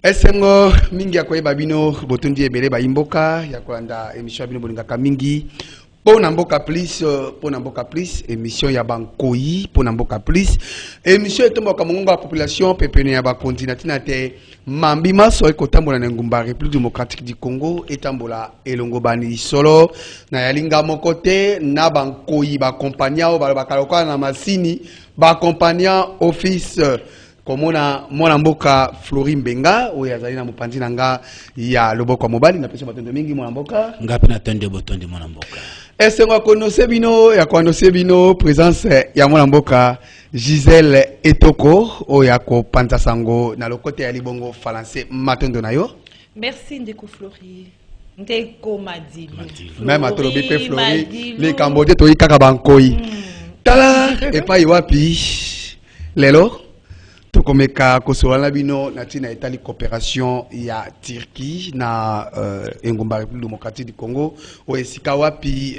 Esengo mingi ya koyeba bino botondi ebele ba imboka ya kolanda émission bino bolingaka mingi pona mboka plus émission ya bankoi pona mboka plus émission etomboka mongongo ya population pepene ya bakonzi na tina te mambi maso ekotambola na ngumba République démocratique du Congo etambola elongo bani solo na yalinga moko te na bankoi bakompagnia o bakaloka na masini bakompagnia office komona mwana mboka Flori Mbenga oyo azali na mopanzi na nga ya loboko mobali na pesa batondo mingi mwana mboka ngapi na tende botondi mwana mboka esengo konose bino ya konose bino présence ya mwana mboka Gisèle Etoko oyo ya kopanza sango na lokote ya libongo français matondo na yo. Merci Ndeko Flori. Ndeko Madilu. Même atolobi pe Flori les Cambodgiens to ikaka bankoi. Tala epai wapi lelo tokomeka kosolana bino na tina etali coopération ya Turquie na engumba République démocratique du Congo o esika wapi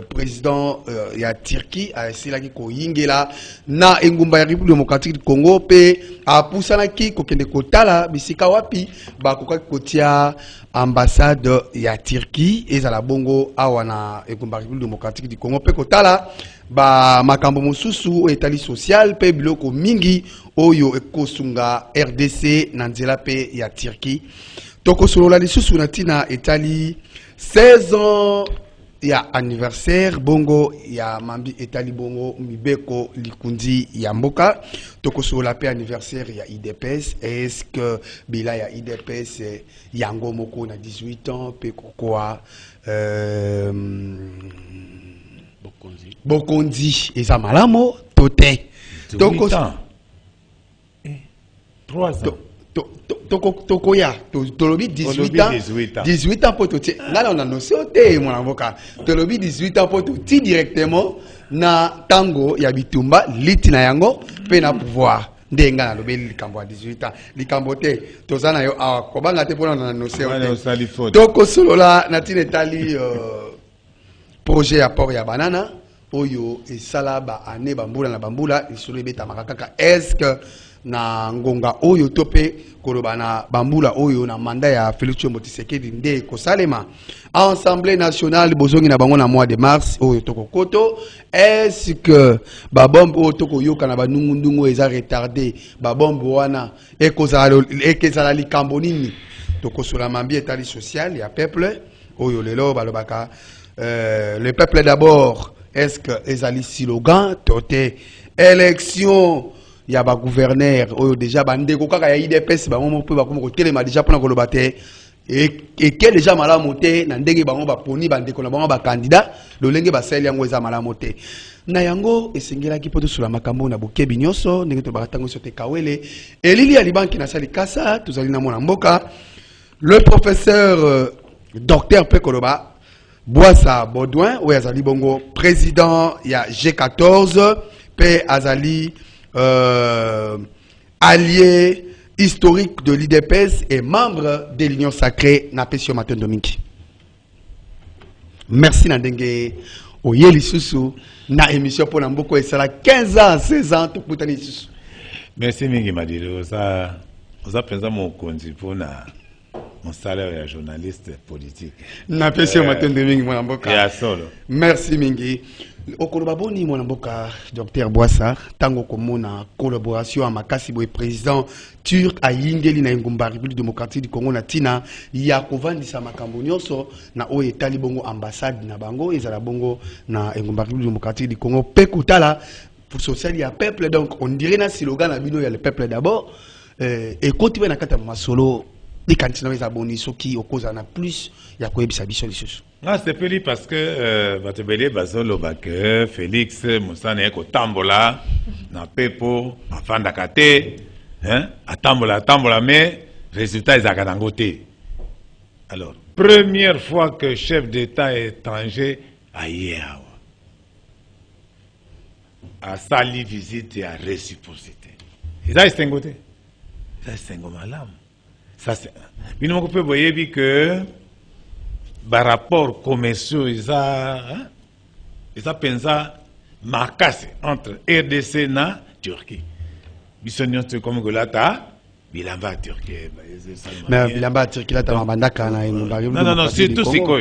président ya Turquie a esilaki ko yingela na engumba République démocratique du Congo pe a pusanaki kokende kotala bisika wapi bakokaki kotia ambassade ya Turquie ezala bongo awa na engumba République démocratique du Congo pe kotala ba makambo mosusu etali social pe biloko mingi oyo ekosunga RDC na nzela pe ya Turquie tokosolola lisusu na tina etali 16 ans ya anniversaire bongo ya mambi etali bongo mibeko likundi ya mboka tokosolola pe anniversaire ya IDPS. Est-ce que bila ya IDPS yango moko na 18 ans pe kokoa Bokondi eza malamo tote toko 3 ans tokoya tolobi 18 ans 18 ans pour tote ngala on annonce ote mwana mboka tolobi 18 ans pour tote directement na tango ya bitumba liti na yango pe na pouvoir ndenga na lobeli likambo ya 18 ans likambo te tozana yo awa kobanga te pona na annonce ote tokosolola na tina etali projet ya port ya banana oyo esala ba ane bambula na bambula isolo beta makaka. Est-ce que na ngonga oyo tope koloba na bambula oyo na mandat ya Félix Tshisekedi nde kosalema Assemblée nationale bozongi na bango na mois de mars oyo tokokoto. Est-ce que ba bombe oyo tokoyoka na banungu eza retardé ba bombe wana ekozala likambo nini tokosola mambi etali social ya peuple oyo lelo balobaka le peuple d'abord. Est-ce que ezali slogan tote élection ya ba gouverneur oyo déjà bandeko kaka ya IDPS ba momo pe ba komo ko telema déjà pona ko lobate et que déjà malamu te na ndenge bango ba poni bandeko na bango ba candidat lolenge ba sel yango eza malamu te na yango esengelaki poto sula makambo na bokebi nyonso ndenge to bakatango sote kawele elili ya libanki na sali kasa tozali na mona mboka le professeur docteur Pekoloba Boissa Baudouin, ou Azali Bongo, président ya G14, P. Azali, allié historique de l'IDPS et membre de l'Union sacrée Napesio Matin Domingue. Merci Nandenge, Oyeli Susu, na émission pour Namboko et ça 15 ans, 16 ans, tout le monde. Merci Mingi Madilo, ça présent mon conti pour mon salaire est journaliste politique. Napesio Matin Domingue, mon amboka. Et à solo. Merci Mingi. Okolobaboni mon amboka, Dr. Boissa, tango komona collaboration à makasi boy président turc a yingeli na ngumba République démocratique du Congo na tina ya kovandisa makambo nyonso na oyo etali bongo ambassade na bango ezala bongo na ngumba République démocratique du Congo pe kutala pour social ya peuple. Donc on dirait na slogan na bino ya le peuple d'abord et continuer na kata masolo les cantines les abonnés qui opposent à plus il y a quoi bisa biso lisusu. Non, c'est poli parce que batebele bazolo que Félix Moussane eko tambola na pepo afanda kate hein atambola mais résultat ils akadangote. Alors première fois que chef d'état étranger ailleurs a sali visite et a réciprocité. Ils a estengote. Ils a estengomalam. Ça c'est bien on peut voir que par rapport commerciaux ils a pensé marqué entre RDC na Turquie. Bisogno comme golata bilamba Turquie. Mais bilamba Turquie là t'as mandaka na non, surtout c'est quoi.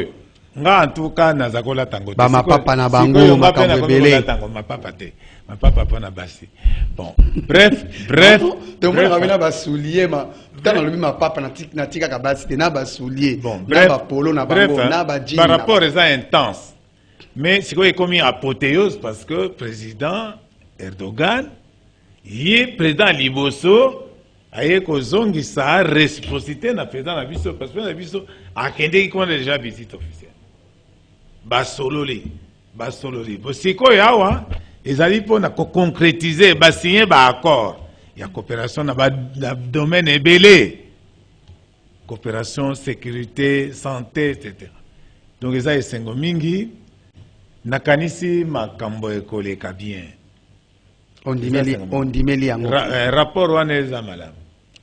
Nga en tout cas nazakola tango. Ba ma papa na bango makambo belé. Ma papa pas na basi. Bon, bref. Donc moi ramena ba soulier ma dans le ma papa na tika ka basi na ba soulier. Bon, bref. Ba polo na bango na ba jean. Par rapport à ça intense. Mais c'est quoi comme une apothéose parce que président Erdogan, il est président Liboso. Aye kozongi sa réciprocité na président na biso parce que na biso a kende qui a déjà visite officielle. Basololi. C'est quoi yawa? Ils allaient pour concrétiser, signer un accord. Il y a coopération dans le domaine ébélé. Coopération, sécurité, santé, etc. Donc ils ont essayé mingi. Nakanisi makambo ekole bien. On dit meli yango. Rapport waneza malam.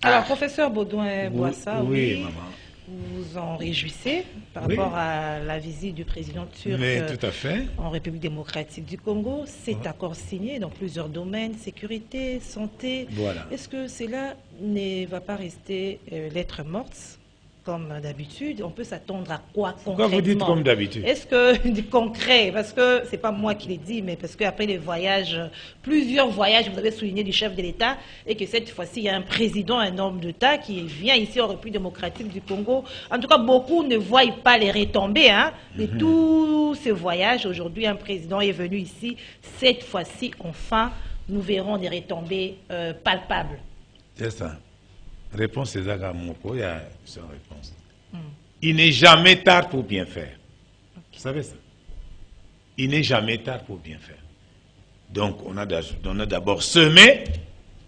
Alors, professeur Baudouin-Boissa, oui, maman. Vous vous en réjouissez par rapport à la visite du président turc tout à fait. En République démocratique du Congo. Cet accord signé dans plusieurs domaines, sécurité, santé. Voilà. Est-ce que cela ne va pas rester lettre morte comme d'habitude? On peut s'attendre à quoi concrètement? Pourquoi vous dites comme d'habitude? Est-ce que du concret? Parce que c'est pas moi qui l'ai dit, mais parce qu'après les voyages, plusieurs voyages, vous avez souligné du chef de l'État, et que cette fois-ci, il y a un président, un homme d'État qui vient ici en République démocratique du Congo. En tout cas, beaucoup ne voient pas les retombées de tous ces voyages. Aujourd'hui, un président est venu ici. Cette fois-ci, enfin, nous verrons des retombées palpables. C'est ça. Réponse c'est Zaga Moko, il y a sa réponse. Il n'est jamais tard pour bien faire. Okay. Vous savez ça? Il n'est jamais tard pour bien faire. Donc on a d'abord semé,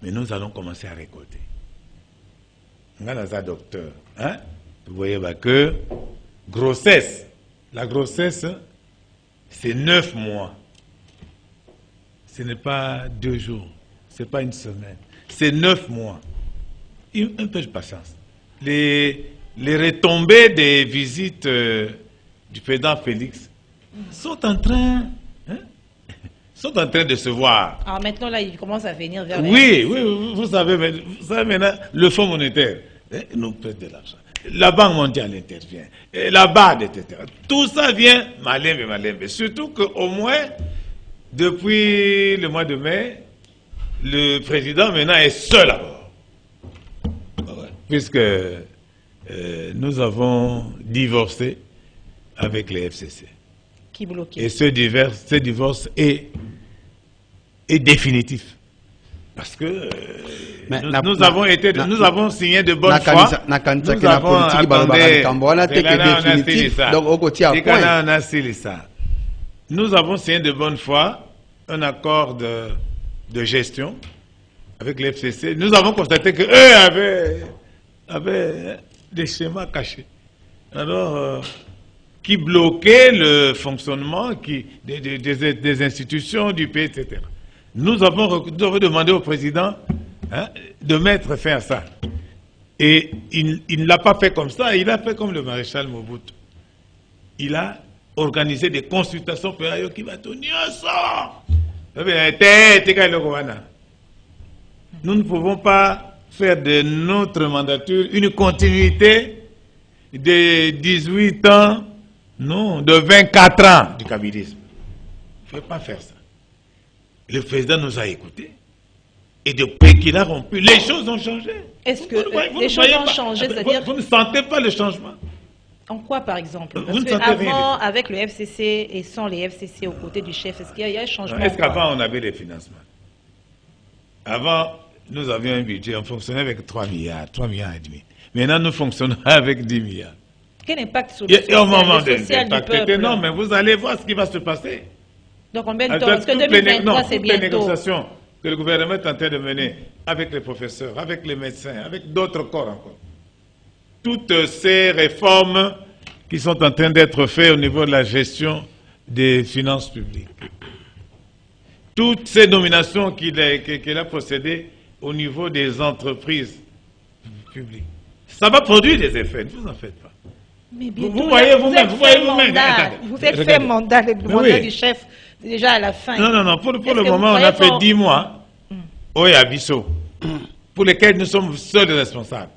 mais nous allons commencer à récolter. On a un docteur. Hein? Vous voyez que grossesse, la grossesse, c'est 9 mois. Ce n'est pas 2 jours, ce n'est pas une semaine, c'est 9 mois. Un peu de patience. Les retombées des visites du président Félix sont en train de se voir. Alors maintenant, là, il commence à venir vers Oui, vous savez maintenant, le Fonds monétaire nous prête de l'argent. La Banque mondiale intervient. La BAD, etc. Tout ça vient malembe. Surtout qu'au moins, depuis le mois de mai, le président maintenant est seul à bord. Puisque nous avons divorcé avec les FCC. Qui bloquait. Et ce divorce est définitif. Parce que nous avons signé de bonne foi. Nous avons Nous avons signé de bonne foi un accord de gestion avec les FCC. Nous avons constaté qu'eux avaient des schémas cachés. Alors, qui bloquaient le fonctionnement des institutions du pays, etc. Nous avons demandé au président de mettre fin à ça. Et il ne l'a pas fait comme ça, il a fait comme le maréchal Mobutu. Il a organisé des consultations pour qui va tenir ça. Nous ne pouvons pas faire de notre mandature une continuité de 18 ans, non, de 24 ans du kabylisme. Il ne faut pas faire ça. Le président nous a écoutés. Et depuis qu'il a rompu, les choses ont changé. Est-ce que les choses ont changé, c'est-à-dire... Vous ne sentez pas le changement? En quoi, par exemple? Parce qu'avant, avec le FCC et sans les FCC aux côtés du chef, est-ce qu'il y a un changement? Est-ce qu'avant, on avait les financements? Avant, nous avions un budget, on fonctionnait avec 3 milliards, 3 milliards et demi. Maintenant, nous fonctionnons avec 10 milliards. Quel impact sur le social du peuple? Non, mais vous allez voir ce qui va se passer. Donc, combien de temps? Parce que 2023, c'est bientôt. Les négociations que le gouvernement est en train de mener avec les professeurs, avec les médecins, avec d'autres corps encore. Toutes ces réformes qui sont en train d'être faites au niveau de la gestion des finances publiques. Toutes ces nominations qu'il a procédées au niveau des entreprises publiques. Ça va produire des effets, ne vous en faites pas. Mais vous voyez vous-même, vous êtes fait mandat, le mandat du chef, déjà à la fin. Non, pour le moment, on a fait 10 mois. Oya Bisso. pour lesquels nous sommes seuls responsables.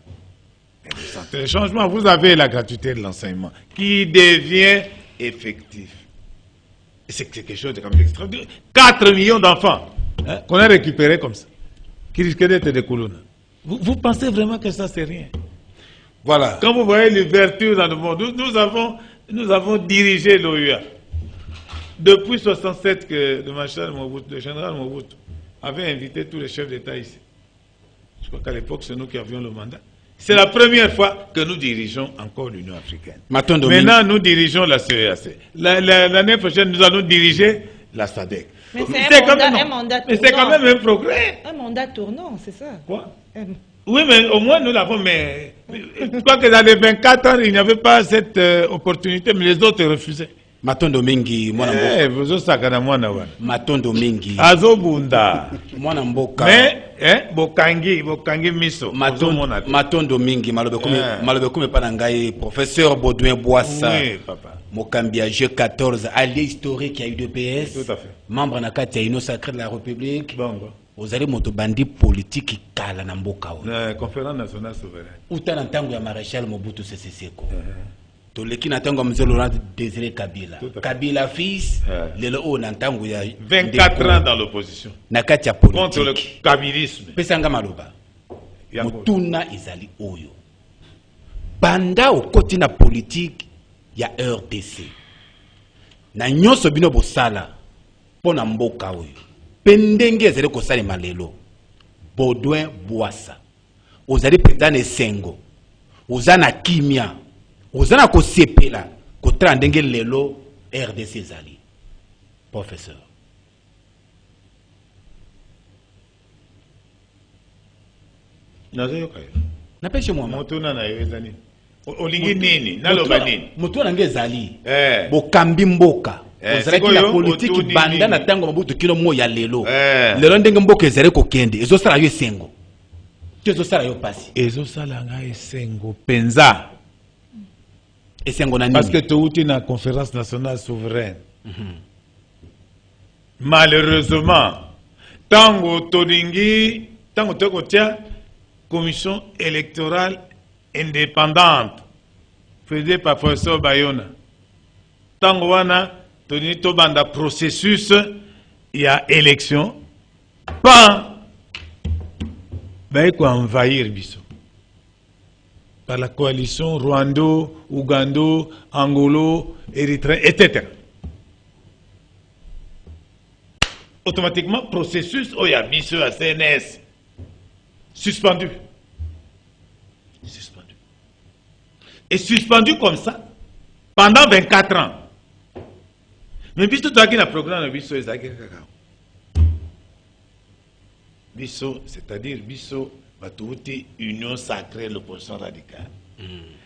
Et vous sentez le changement. Vous avez la gratuité de l'enseignement qui devient effectif. Et c'est quelque chose de quand même extraordinaire. 4 millions d'enfants qu'on a récupérés comme ça, qui risquaient d'être des colonnes. Vous pensez vraiment que ça, c'est rien? Voilà. Quand vous voyez l'ouverture dans le monde, nous avons dirigé l'OUA. Depuis 1967 que le général Mobutu avait invité tous les chefs d'État ici. Je crois qu'à l'époque, c'est nous qui avions le mandat. C'est la première fois que nous dirigeons encore l'Union africaine. Maintenant, nous dirigeons la CEAC. L'année prochaine, nous allons diriger la SADC. Mais c'est un mandat tournant. Mais c'est quand même un progrès. Un mandat tournant, c'est ça. Quoi? Oui, mais au moins nous l'avons. Mais je crois que dans les 24 ans, il n'y avait pas cette opportunité, mais les autres refusaient. Matondo mingi mwana mboka. Vous avez sakana mwana wana. Matondo mingi. Azobunda. Mwana mboka. Mais bokangi miso. Matondo mingi malobe kume panangai professeur Baudouin Boissa. Oui, papa. Mokambia G14, allié historique qui a eu UDPS. Tout à fait. Membre na kati ya Union sacrée de la République. Bongo. Vous allez moto bandi politique kala na mboka wa. La conférence nationale souveraine. Uta na ntango ya Maréchal Mobutu Sese Seko. Toleki na ntango mzee Laurent Désiré Kabila. Kabila fils, lelo o na ntango ya 24 ans dans l'opposition. Na kati ya politique. Contre le kabilisme. Pesanga maloba. Mutuna izali oyo. Banda okoti na politique ya RDC. Na nyonso bino bosala pona mboka oyo. Pendenge ezali kosalema lelo. Baudouin Boissa. Ozali président Esengo. Ozana kimia. Ozana kosepela kotala ndenge lelo RDC ezali. Professeur. Nazoyoka yo. Napeshe mwa motuna na yo ezali. Olingi nini? Naloba nini? Motuna nge ezali. Bokambi mboka. Ozalaki na politique banda na tango Mobutu kilo mo ya lelo. Lelo ndenge mboka ezali kokende. Ezosala yo esengo. Ezosala yo pasi. Ezosala nga esengo penza. Esengo na nini? Parce que touti na conférence nationale souveraine. Malheureusement, tango tolingi, tango toko tia commission électorale indépendante faisait par professeur Bayona. Tango wana tolingi to banda processus il y a élection pas baiko envahir biso par la coalition Rwando, Ougando, Angolo, Érythrée, etc. Automatiquement, processus Oyabiso à CNS suspendu. Suspendu. Et suspendu comme ça pendant 24 ans. Mais biso toi qui n'a programme biso ezaki kaka. Biso, c'est-à-dire biso batouti Union sacrée l'opposition radicale.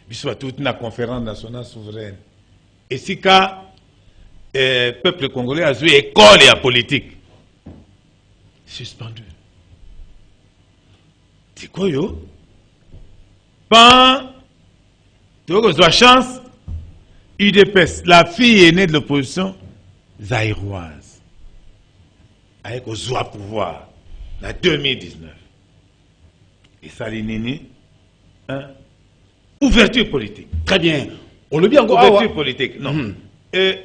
Biso batouti na conférence nationale souveraine. Et si ka peuple congolais a joué école et à politique. Suspendu. C'est quoi yo? Pas tu vois que chance UDPS, la fille aînée de l'opposition zaïroise. Avec au joie pouvoir en 2019. Et ça l'inini ouverture politique. Très bien. On le dit encore. Ouverture politique. Non. Et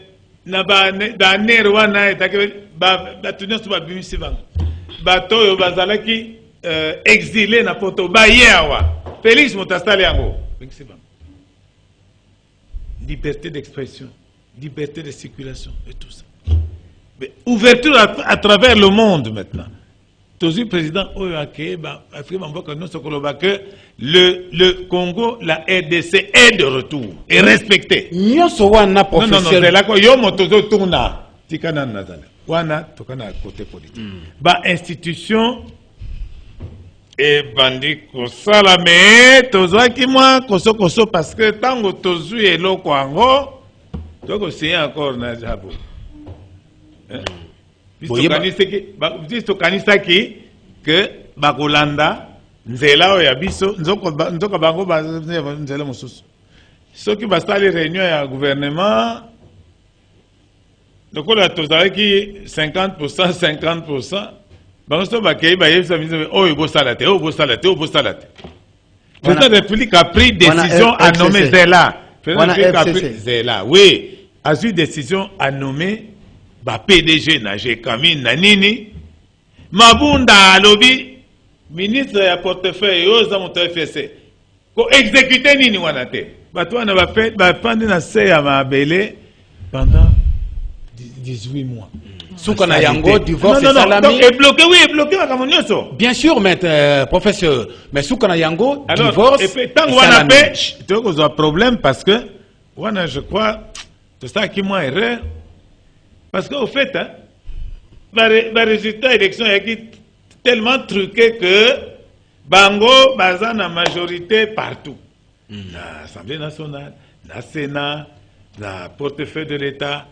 na ba ner wana etake ba tunyo so ba bimisi banga. Bato yo bazalaki exilé na poto ba yewa. Félix Motastali yango. Bimisi banga. Liberté d'expression, liberté de circulation et tout ça. Mais ouverture à travers le monde maintenant. Toujours président Oyake, que le Congo, la RDC est de retour et respecté. Non, c'est là que yo motozo tourna. Tikana nazala. Wana tokana côté politique. Ba institution et bandi kosala me tozwaki mwa koso parce que tango tozwi eloko yango toko signer encore na jabo. Biso kanisaki que bakolanda nzela oyo ya biso nzoka bango nzela mosusu soki basali réunion ya gouvernement lokola tozalaki 50% Bangosto bakei ba yebisa biso oh bo salate, oh bo salate, oh bo salate. Président de la République a pris décision à nommer Zela. Président de la République a pris Zela. Oui, a pris décision à nommer ba PDG na Kamine na nini. Mabunda Lobi, ministre ya portefeuille yoza moto FSC. Ko exécuter nini wana te. Bato wana ba fait ba fandi na se ya mabele pendant 18 mois. Soukana yango divorce salami. Donc est bloqué, oui, est bloqué à Camonioso. Bien sûr, maître professeur, mais Soukana yango divorce. Et puis tant wana pe, tu vois qu'on a un problème parce que wana je crois c'est ça qui m'a erreur parce que au fait hein le résultat élection est tellement truqué que bango baza na majorité partout. Na Assemblée nationale, na Sénat, na portefeuille de l'État,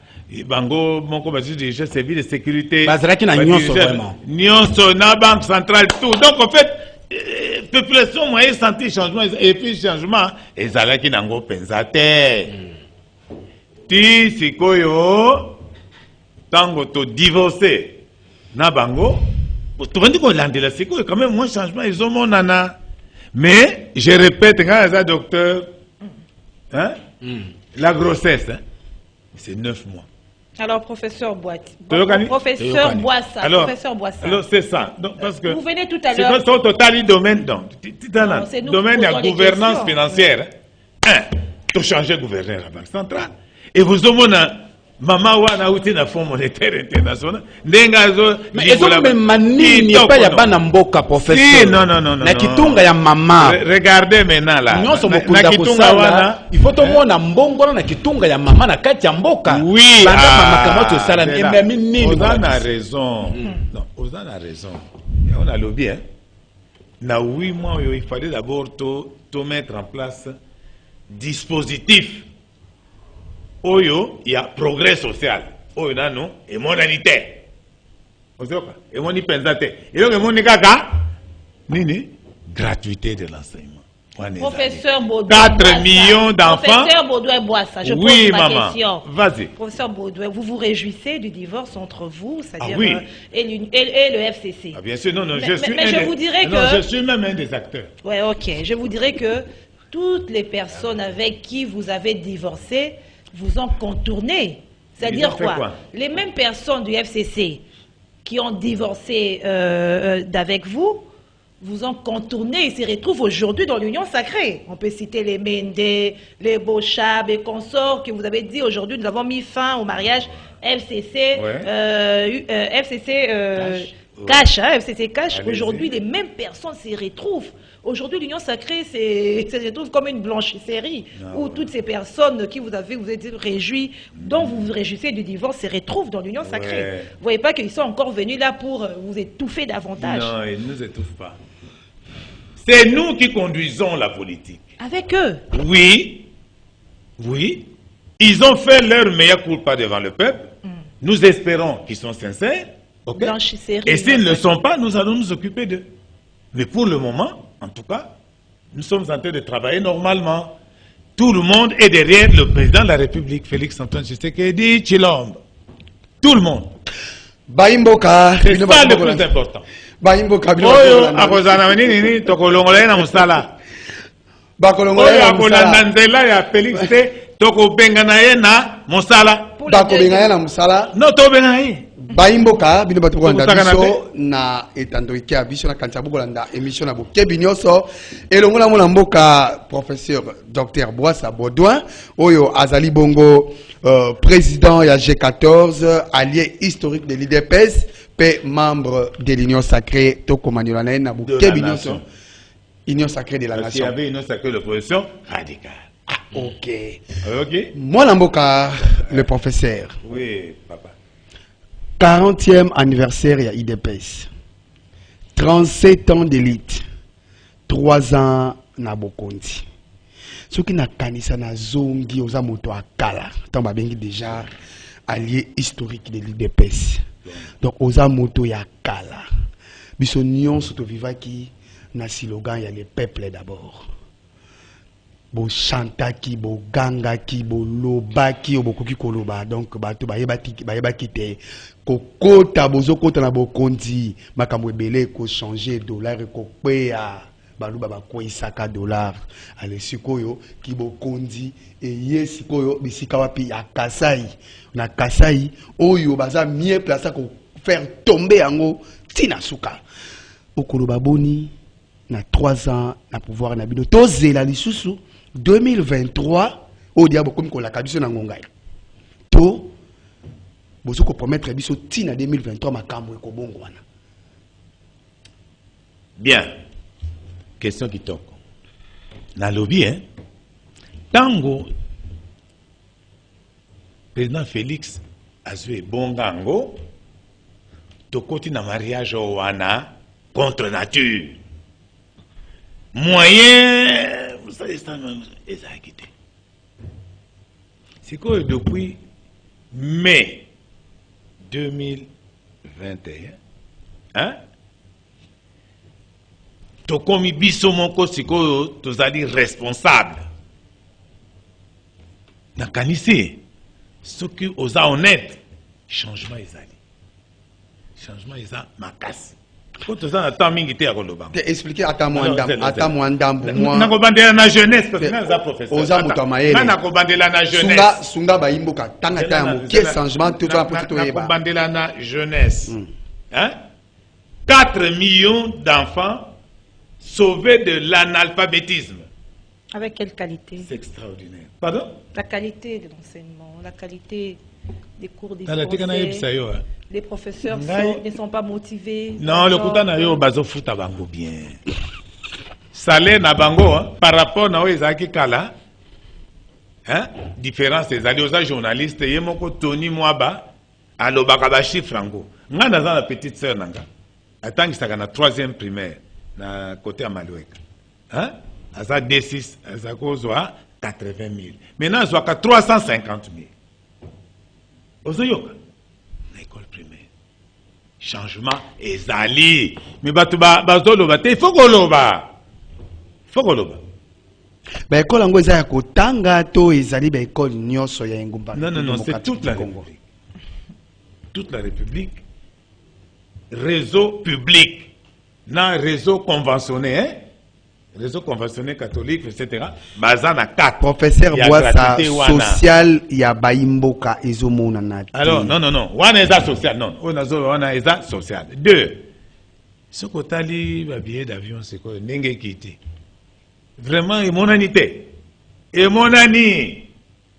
bango moko bazu dirigé service de sécurité. Bazalaki na nyonso vraiment. Nyonso na banque centrale tout. Donc en fait population moyen senti changement et puis changement ezalaki nango pensate. Ti sikoyo tango to divorcé na bango tu vas dire qu'on l'a dit là c'est quand même moins changement ils ont mon nana mais je répète quand ça docteur hein la grossesse hein, c'est 9 mois. Alors professeur Boati, professeur Boissa, alors c'est ça donc parce que vous venez tout à l'heure c'est son total domaine donc domaine de la gouvernance financière hein tu changer gouverneur à la banque centrale et vous avez maman wana uti na Fonds monétaire international ndengazo mais ezo même manini pas ya bana mboka professeur si, non na kitunga ya mama regardez maintenant là na kitunga wana il faut to mona mbongo na kitunga ya mama na kati ya mboka oui banda mama kama to sala même nini on a raison non on a raison on a lobby hein na 8 mois il fallait d'abord to mettre en place dispositif Oyo, il y a progrès social. Oyo nano, et monanité. Et mon ipenzate. Et donc, mon kaka, nini, gratuité de l'enseignement. Professeur Baudouin. 4 millions d'enfants. Professeur Baudouin Boissa, je oui, pose ma maman. question. Vas-y. Professeur Baudouin, vous vous réjouissez du divorce entre vous, c'est-à-dire oui. Et le FCC. Ah, bien sûr, non, je vous dirais que... je suis même un des acteurs. Oui, ok. Je vous dirais que toutes les personnes avec qui vous avez divorcé, vous ont contourné. C'est-à-dire quoi? Les mêmes personnes du FCC qui ont divorcé d'avec vous, vous ont contourné et se retrouvent aujourd'hui dans l'Union sacrée. On peut citer les Mende, les Bochab et consorts que vous avez dit aujourd'hui, nous avons mis fin au mariage FCC, Cash, hein, FCC Cash. Aujourd'hui, les mêmes personnes se retrouvent. Aujourd'hui, l'Union sacrée se retrouve comme une blanchisserie où toutes ces personnes qui vous êtes réjouis, dont vous vous réjouissez du divorce, se retrouvent dans l'Union sacrée. Vous ne voyez pas qu'ils sont encore venus là pour vous étouffer davantage. Non, ils ne nous étouffent pas. C'est nous qui conduisons la politique. Avec eux? Oui. Oui. Ils ont fait leur meilleur culpa devant le peuple. Nous espérons qu'ils sont sincères. Okay. Et s'ils ne le sont pas, nous allons nous occuper d'eux. Mais pour le moment, en tout cas, nous sommes en train de travailler normalement. Tout le monde est derrière le président de la République, Félix Antoine Tshisekedi Tshilombo. Tout le monde. Baimboka. C'est ça le plus important. Baimboka. Oyo akozana nini tokolongola na musala. Bakolongola na musala. Nzela ya Félix te tokobenga ye na musala. Bakobenga na musala. No tobenga ye. Baimboka bino batu kolanda biso na etando ikia biso na kantia bukolanda émission na bokebi nyonso elongola mona mboka professeur Dr Boissa Baudouin oyo azali bongo président ya G14 allié historique de l'IDPS pe membre de l'Union sacrée tokomanyola na bokebi nyonso Union sacrée de la nation. Il y avait une sacrée de l'opposition radicale. Ah, OK. OK. Moi mboka le professeur. Oui, papa. 40e anniversaire ya IDPS. 37 ans d'élite. 3 ans na bokonzi. Ce qui n'a kanisa na zongi oza moto akala. Tant babengi déjà allié historique de l'IDPS. Donc oza moto ya kala. Biso nyonso to vivaki na slogan ya le peuple d'abord. bo chantaki bo gangaki bo lobaki obokoki koloba donc bato bayebaki te kokota bozokota na bokonzi makambo ebele ko changer dollar ekokweya baluba bakoisaka dollar ale sikoyo kibokonzi eye sikoyo bisika wapi ya Kasai na Kasai oyo baza mieux placé ko faire tomber yango tina suka okoloba boni na 3 ans na pouvoir na bino tozela lisusu 2023 au diabo comme ko la kabiso na ngongai to bozo ko promettre biso tina 2023 makambo ko bongwana. Bien. Question qui toque. Na lobby hein. Tango président Félix azwe bongango tokoti na mariage wana contre nature. Moyen, vous savez ça, ils ont quitté. C'est que depuis mai 2021, hein? To komi biso moko siko tozali responsable. Na kanisi, ce qui osa honnête, changement ezali. Changement eza makasi. Quand tu as un mingi te akoloba. Expliquer ata mwandambo moi. Na ko bandela na jeunesse parce que na professeur. Oza mutomayele. Na ko bandela na jeunesse. Sunga ba imboka tanga tanga mo quel changement tout ça pour tout yeba. Na ko bandela na jeunesse. Hein? 4 millions d'enfants sauvés de l'analphabétisme. Avec quelle qualité? C'est extraordinaire. Pardon? La qualité de l'enseignement, la qualité des cours des français. Les professeurs ne sont pas motivés. Non, le kouta na yo bazo futa bango bien. Salaire na bango hein, par rapport na ezaki kala. Hein? Différence des alliés aux journalistes yemoko Tony Mwaba alobaka ba chiffre ngo. Nga na la petite sœur nanga. Attends que ça na 3e primaire na côté à Maloueka. Hein? Asa D6 asa kozwa 80 000. Maintenant zwa 350 000. Ozoyoka. L'école primaire. Changement ezali. Mais bazoloba te, il faut koloba. Faut koloba. Ba école ngo eza ya kotanga to ezali ba école nyonso ya engumba. Non, c'est toute la République. Toute la République. Réseau public. Non, réseau conventionné, hein? Réseau conventionné catholique, etc. Bazana 4. Professeur Boissa social ya baimboka ezomona na. Alors non. Wana eza social non. Wana eza social. 2. Ce kotali ba billet d'avion c'est quoi ndenge kiti. Vraiment émonanité. Émonani.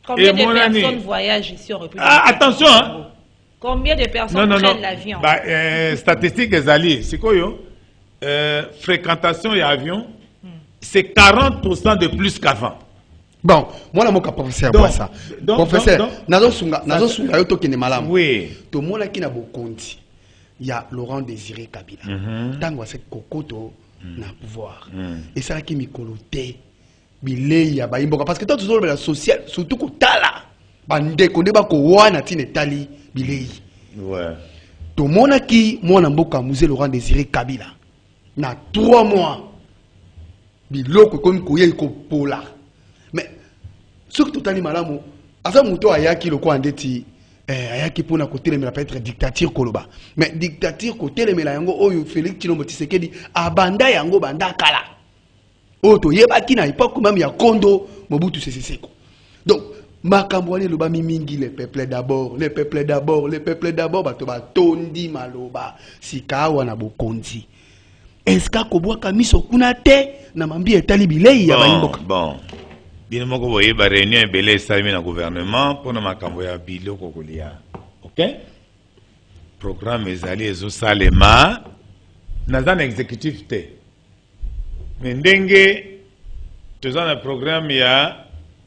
Combien de personnes voyagent ici en République? Attention hein. Combien de personnes prennent l'avion? Statistique ezali, c'est quoi yo? Fréquentation et avion. C'est 40% de plus qu'avant. Bon, moi, je suis professeur. Professeur, nazo yoto kene malamu. Oui. To mona ki na bokonti. Il y a Laurent Désiré Kabila. Tango a cette kokoto na pouvoir. Et ça qui mikolote. Bilei ya baimboka parce que toi toujours la social surtout ko tala. Bande ko deba ko wana tine tali bilei. Ouais. To mona ki mona mboka musée Laurent Désiré Kabila. Na 3 mois. Biloko comme koye ko pola. Mais ce que tout ali malamu, asa muto ayaki loko andeti ayaki pona ko telemela peut-être dictature koloba. Mais dictature ko telemela yango oyo Félix Tshilombo Tshisekedi abanda yango banda kala. Oto yebaki na époque même ya Kondo Mobutu Sese Seko. Donc makambo wale loba mingi les peuples d'abord, les peuples d'abord, les peuples d'abord bato ba tondi maloba sikawa na bokonzi. Est-ce que miso kuna te na mambi etali bilei ya baimboka? Bon. Bino moko boye ba réunion ebele sami na gouvernement pour na makambo ya biloko kolia. OK? Programme ezali ezo salema na zana exécutif te. Mais ndenge tozana programme ya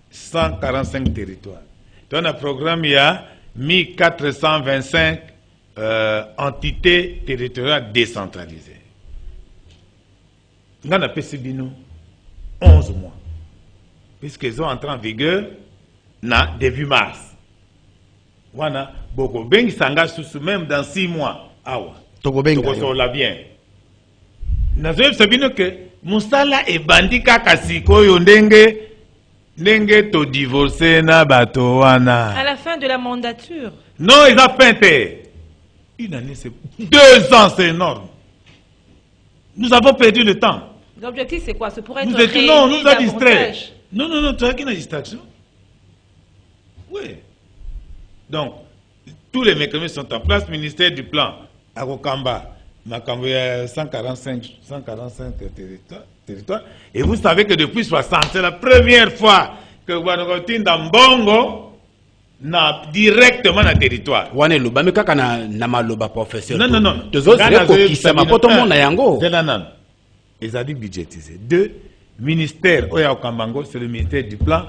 145 territoires. Tozana programme ya 1425 entités territoriales décentralisées. Nous avons fait 11 mois. Puisqu'ils ont entré en vigueur début mars. Wana, Boko Bengi Sanga sous même dans 6 mois. Awa. Togo l'a bien. Nous avons fait que Moussala et Bandika Kasiko Yondenge Nenge to divorcé na bato wana. À la fin de la mandature. Non, ils ont fait une année, c'est 2 ans, c'est énorme. Nous avons perdu le temps. L'objectif, c'est quoi? C'est pour être Nous étions, non, nous a distrait. Non, tu as qu'une distraction. Oui. Donc, tous les mécanismes sont en place. Ministère du Plan, à Rokamba, 145 territoires. Et vous savez que depuis 60, c'est la première fois que Guanagotin Dambongo na directement na territoire. Wane luba mais kaka na maloba professeur. Non. Tozo zile ko kisama poto mona yango. Ils ont dit budgétisé. 2, ministère Oya Okambango, c'est le ministère du Plan.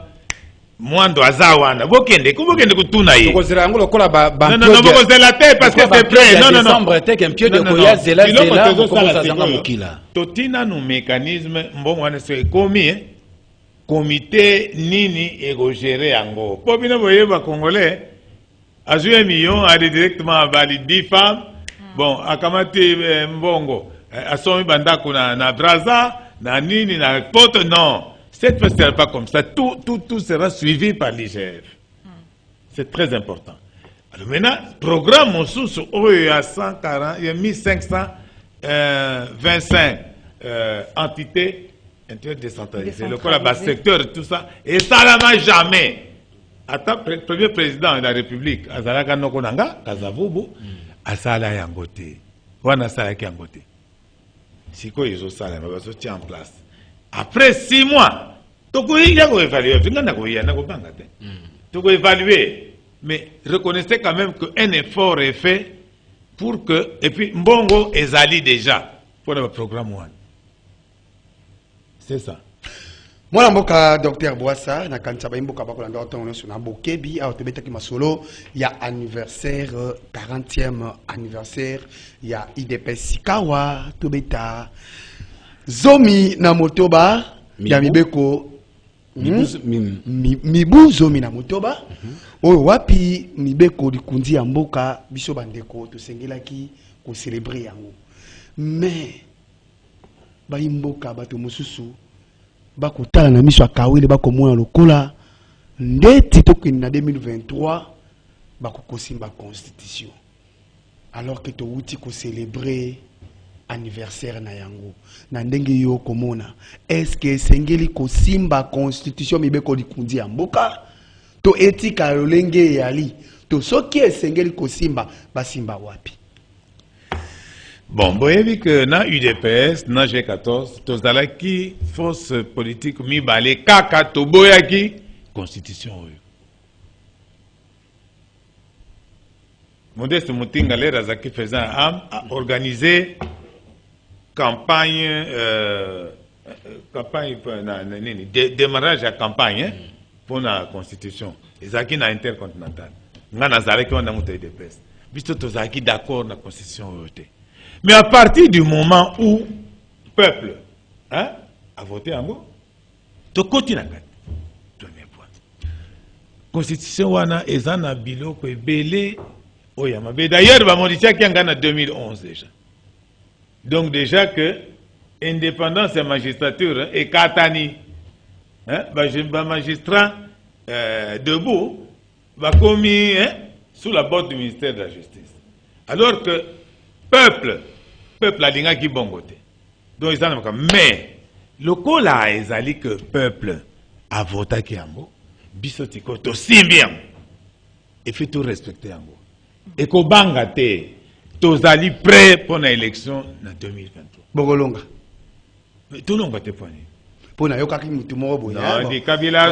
Mwando azawana. Bokende kutuna yi. Toko zira yango lokola ba non, boko zela te parce que c'est prêt. Non. Décembre te qu'un pied de koya zela ko zanga mukila. Totina no mécanisme mbongo wana se komi comité nini ego-gérer yango. Po bino boye ba congolais azui 1 million a directement valide 10 femmes. Bon, akamati mbongo asomi bandako na Braza, na nini na poto non. Cette fois, ce n'est pas comme ça. Tout sera suivi par l'IGF. C'est très important. Alors maintenant, programme Moussous, il y a 140, il y a 1525 entités décentralisées. Le secteur, tout ça. Et ça n'a jamais. Attends, le premier président de la République, Azalaka Nokonanga, Kazavubu, Asala Yangote. Wana Asala Yangote. Si quoi ils ont ça, ils vont se en place. Après 6 mois, tu peux évaluer. Tu peux évaluer. Mais reconnaissez quand même qu'un effort est fait pour que. Et puis, Mbongo est allé déjà pour le programme One. C'est ça. Moi, je suis Dr. Boissa, je suis Bokebi, il y a anniversaire, 40e anniversaire, il y a IDP Sikawa, Tobeta. Zomi na motoba ya mibeko mibu zomi na motoba oyo wapi mibeko likundi ya mboka biso bandeko tosengelaki ko célébrer yango mais bayi mboka bato mosusu bakotala na miso akawele bakomona lokola ndeti tokende na 2023 bakokosimba constitution alors que touti ko célébrer anniversaire na yango na ndenge yo komona est-ce que sengeli ko simba constitution mibeko likundi ya mboka to etika lolenge yali to soki esengeli ko simba basimba wapi? Bon, boyebi que na UDPS na G14 tozalaki force politique mibale kaka toboyaki constitution oyo. Modeste Mutinga Lerazaki faisant a organisé campagne, démarrage à campagne pour la constitution. Ils ont une intercontinentale. Nous avons des presse. Puisque nous sommes d'accord avec la constitution. Mais à partir du moment où le peuple a voté en gros, tu continues. Premier point. La constitution est en bilo que belé. D'ailleurs, la modification qui est en 2011 déjà. Donc déjà que indépendance et magistrature et Katani, magistrat debout, va commis sous la botte du ministère de la Justice. Alors que peuple a dit qui bon côté. Donc ils ont mais le cas là ils dit que peuple a voté qui ambo, bisotiko to simbien et fait tout respecter ambo. Et qu'au bangate tous allés prêts pour l'élection en 2023. Bogolonga. Mais tout le monde va te poigner. Pour na yoka ki mutu mo boya. Non, Kabila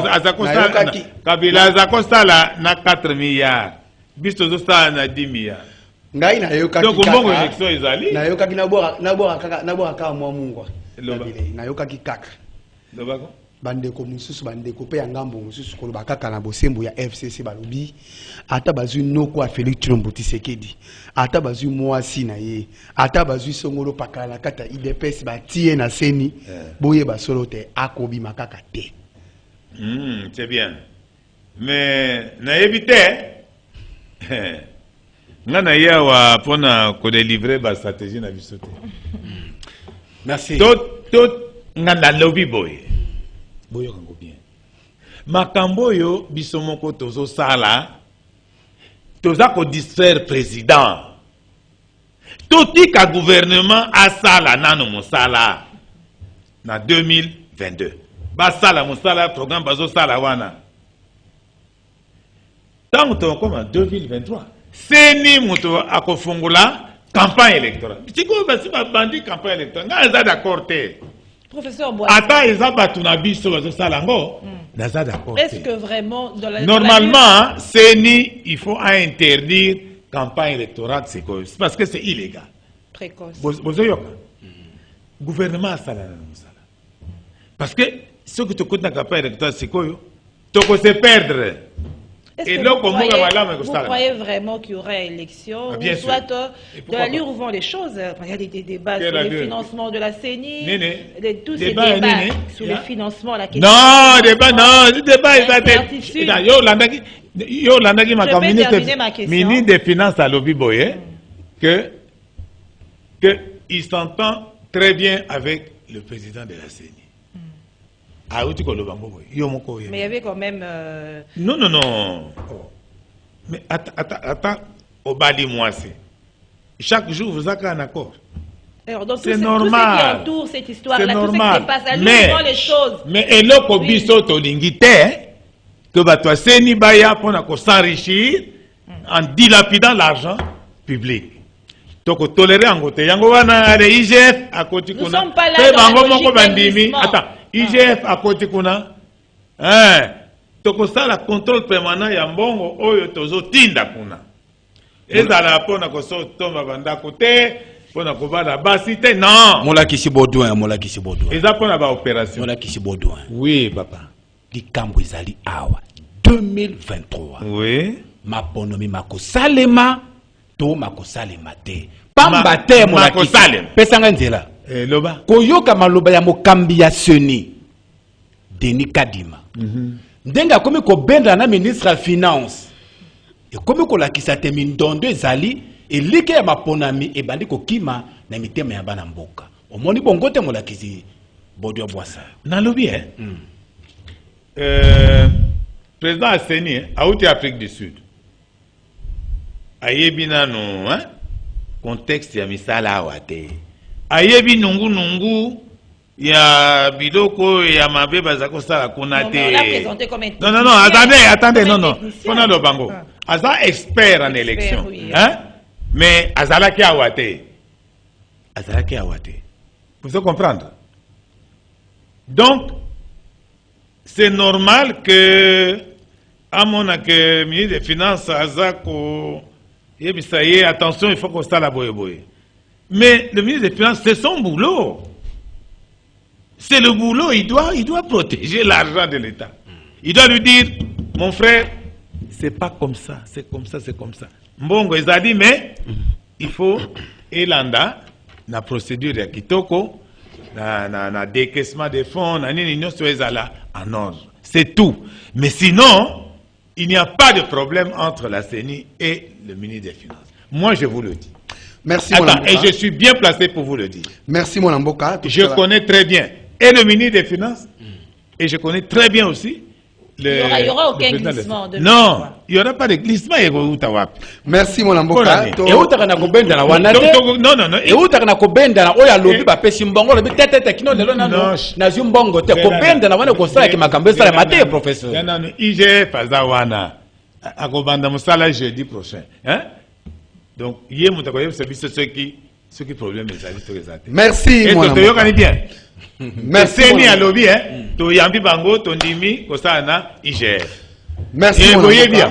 Azakosta là na 4 milliards. Bisto zosta na 10 milliards. Ngai na yoka ki. Donc bongo élection ezali. Na yoka ki na bora kaka mwa mungwa. Na yoka ki kaka. Lobako. Bandeko mususu bandeko pe ngambo mususu ko ba kaka na bosembo ya FCC balobi ata bazui noko a Félix Tshilombo Tshisekedi ata bazui mwasi na ye ata bazui songolo pakala na kata IDPS ba tie na seni boye basolo te akobi makaka te. C'est bien. Mais na éviter ngana yawa pona ko délivrer ba stratégie na bisote. Merci. Tout ngana lobby boy. Bien. makambo yo bisomoko tozo sala toza ko distraire président toti ka gouvernement a sala nano mosala na 2022 ba sala mosala programme bazo sala wana tant to comme 2023 seni moto akofungula campagne électorale tiko basi ba bandi campagne électorale nga za d'accord te professeur Boissy ata eza batu na biso bazo sala ngo naza d'accord. Est-ce que vraiment dans la normalement seni il faut interdire campagne électorale c'est parce que c'est illégal précoce bozoyoka gouvernement sala na musala parce que ce que tu coûtes na campagne électorale c'est quoi tu peux se perdre. Est-ce que vous croyez vraiment qu'il y aura élection ou soit de la lieu où vont les choses? Il y a des débats sur le financement de la CENI, tous ces débats sur le financement, la question. Non, débat il va être. Ministre des Finances à Lobi Boye que il s'entend très bien avec le président de la CENI. Mais il y avait quand même... Non. Mais attends, au bas de moi, c'est. Chaque jour, vous avez un accord. C'est normal. Tout ce qui entoure cette histoire-là, tout ce qui se passe, à les choses. Mais et là, pour biso to lingité, que toi, c'est ni baya pour s'enrichir en dilapidant l'argent public. Donc, tolérer en côté. Yango wana le IGF à côté kuna. Nous sommes pas là dans la logique d'investissement. Attends. IGF à côté kuna toko sala contrôle permanent ya mbongo oyo tozo tinda kuna ezala pona ko so tomba banda côté pona ko bana basi te non mola kisi Baudouin eza pona ba opération mola kisi Baudouin oui papa likambo ezali awa 2023 oui maponomi makosalema to makosalema te pamba te mola kisi pesanga nzela loba koyoka maloba ya mokambi ya seni Denis Kadima ndenga komi ko benda na ministre ya finance e komi ko lakisa te mindondo ezali elike ya maponami e bandi ko kima na mitema ya bana mboka omoni bongo te molakisi Bodio Boissa na lobi président a seni auti Afrique du Sud ayebi nano contexte ya misala awate ayebi nungu ya biloko ya mabe bazako sala kuna te. Non, attendez, non. Pona do bango. Aza expert en élection, mais azala ki awate. Vous pouvez comprendre. Donc c'est normal que à mon que ministre des Finances azako yebisaye attention, il faut qu'on sala boye. Mais le ministre des Finances, c'est son boulot. C'est le boulot, il doit protéger l'argent de l'État. Il doit lui dire, mon frère, c'est pas comme ça, c'est comme ça. Mbongo, il a dit, mais il faut, elanda, la procédure de Kitoko, na décaissement des fonds, en ordre. C'est tout. Mais sinon, il n'y a pas de problème entre la CENI et le ministre des Finances. Moi, je vous le dis. Merci, et je suis bien placé pour vous le dire. Merci, mon Amboka. Je connais très bien et le ministre des Finances, et je connais très bien aussi le... Il n'y aura aucun glissement. Non, il n'y aura pas de glissement. Merci, mon Amboka. Et où tu as benda na wanate? Non. Et où tu as benda na oya lobi ba pesi mbongo lobi tete kino lelo na zumbongo te ko benda na wana ko sala ki makambe sala mate professeur. Non, IGF azawana akobanda musala jeudi prochain, hein? Donc, hier, nous avons vu ce qui problème est. Merci, mon ami. Merci, mon ami. Merci, mon ami.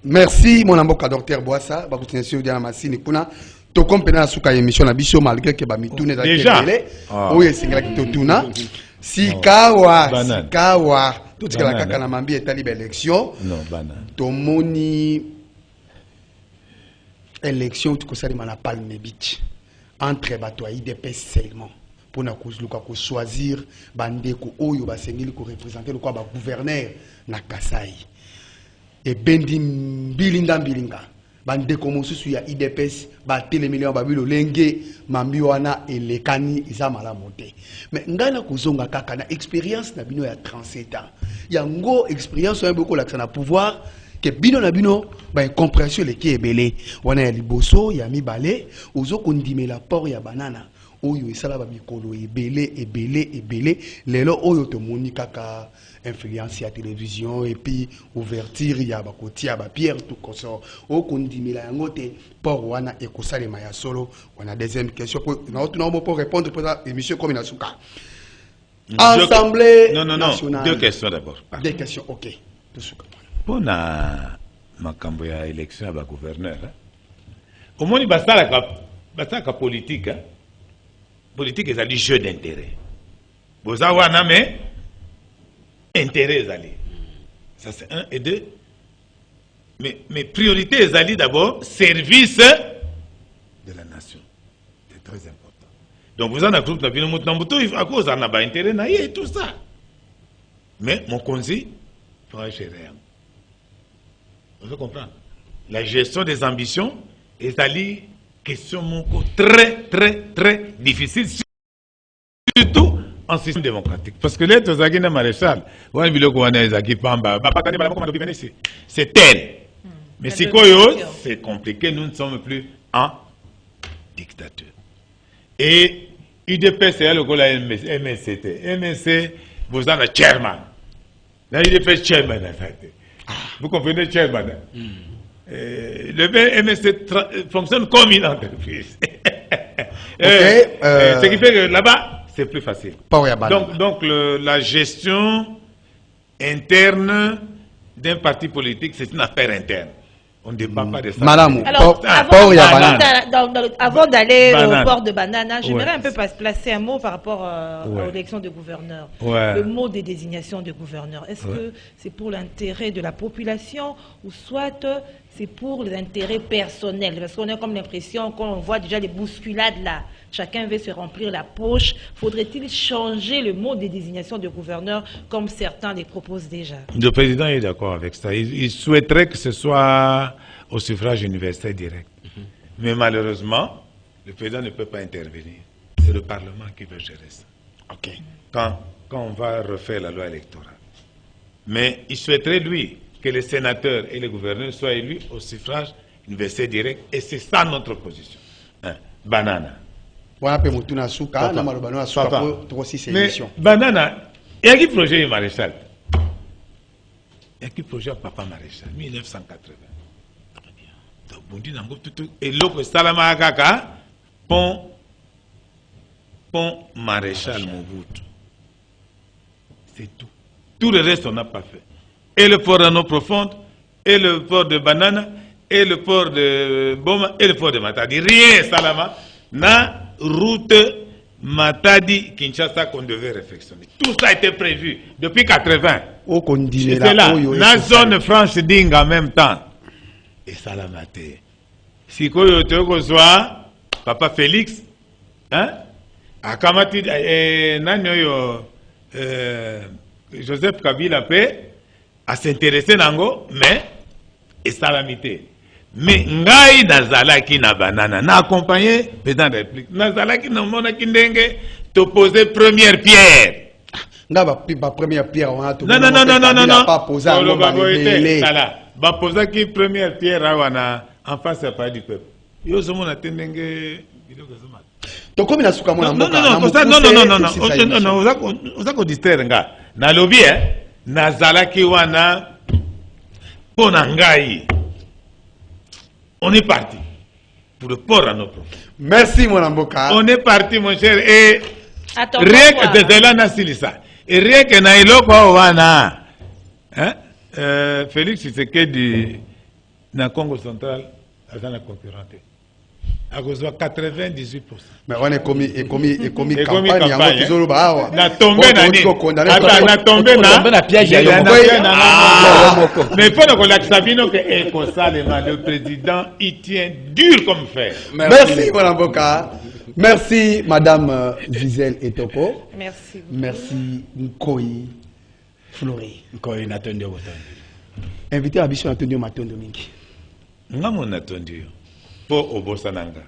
Merci, mon ami, docteur Boissa. Ba continuer sur Diana Massini kuna. To compena suka émission na biso malgré que ba mitune za télé. Oye singela ki totuna. Sikawa. Tout ce que la kaka na mambi est ali élection. Non, bana. To moni élection tout ça na Palme Beach entre bato IDPS seulement pour na ko choisir bandeko oyo ba sengeli ko représenter le quoi ba gouverneur na Kasai et bendi mbilinga bandeko mosusu ya IDPS ba télémillion ba bilo lenge mambi wana elekani isa mala monter mais ngana kozonga kaka na expérience na bino ya 37 ans yango expérience on beaucoup l'accent à pouvoir que bino na bino ba compréhension le qui est belé wana ya liboso ya mibale ozo kondimela port ya banana oyo esala ba mikolo ebele lelo oyo to moni kaka influence ya télévision et puis ouverture ya ba kotia ba pierre tout consort o kondimela yango te port wana ekosalema ya solo wana deuxième question pour répondre pour la émission comme na suka Assemblée nationale. Deux questions d'abord. Deux questions, ok. Pour la makambo ya élection à gouverneur, au moins il la politique. Politique est un jeu d'intérêt. Vous avez un mais intérêt est ça c'est un et deux. Mais priorité est d'abord service de la nation. C'est très important. Donc vous en avez groupe à cause d'en avoir intérêt et tout ça. Mais mon conseil, il faudra gérer. Vous comprenez? La gestion des ambitions est une question très difficile, surtout en système démocratique. Parce que l'être aux maréchal, c'est tel. Mais si c'est compliqué, nous ne sommes plus en dictature. Et UDP, c'est le MSCT. MSC, vous avez un chairman. Là, UDP, chairman, en fait. Vous comprenez, chairman? Le MSC fonctionne comme une entreprise. Ce qui fait que là-bas, c'est plus facile. Donc la gestion interne d'un parti politique, c'est une affaire interne. On ne dépend pas de ça. Madame, alors, avant d'aller au port de Banana, j'aimerais un peu placer un mot par rapport aux élections de gouverneurs. Le mot des désignations de gouverneurs. Est-ce que c'est pour l'intérêt de la population ou soit c'est pour l'intérêt personnel? Parce qu'on a comme l'impression qu'on voit déjà les bousculades là. Chacun veut se remplir la poche. Faudrait-il changer le mot des désignations de gouverneurs comme certains les proposent déjà? Le président est d'accord avec ça. Il souhaiterait que ce soit au suffrage universel direct. Mais malheureusement, le président ne peut pas intervenir. C'est le Parlement qui veut gérer ça. Quand on va refaire la loi électorale. Mais il souhaiterait, lui, que les sénateurs et les gouverneurs soient élus au suffrage universel direct. Et c'est ça notre position. Banana. Mais Banana, il y a qui projet maréchal? Il y a qui projet Papa Maréchal 1980. Et l'autre Salama Kaka, pont Maréchal Mobutu. C'est tout. Tout le reste on n'a pas fait. Et le port d'Anneau Profonde, et le port de Banana, et le port de Boma, et le port de Matadi. Rien, Salama, na route Matadi-Kinshasa qu'on devait réflexionner. Tout ça a été prévu depuis 80. C'est là, la zone franche dingue en même temps. Et Salamate. Si Koyo Toko soit Papa Félix, hein? Akamati, Nanyo, Joseph Kabila P, à s'intéresser nango, mais, et Salamité. Mais ngai nazalaki na banana na accompagné président de la République nazalaki na mona kindenge to poser première pierre ba première pierre on a tout non pas poser ba poser qui première pierre awana en face à pas du peuple yo somo na tendenge biloko zoma to comme na suka mona non ozako distraire nga na lobby nazalaki wana pona ngai. On est parti pour le port à nos profs. Merci, mon amboka. On est parti, mon cher. Et rien que de là, et rien que naïlo kwa wana. Félix Tshisekedi na Congo central, à la concurrente. À cause de 98%. Mais on est commis campagne. Na tombé na tombé na piège. Mais il faut que l'Axabino que le président il tient dur comme fer. Merci mon avocat. Merci madame Gisèle Etoko. Merci. Merci Nkoi Flori. Nkoi Natondi Oboton. Invité à Bichon Antonio Matondo Mingi. Ngamo Natondi. Po Obosananga.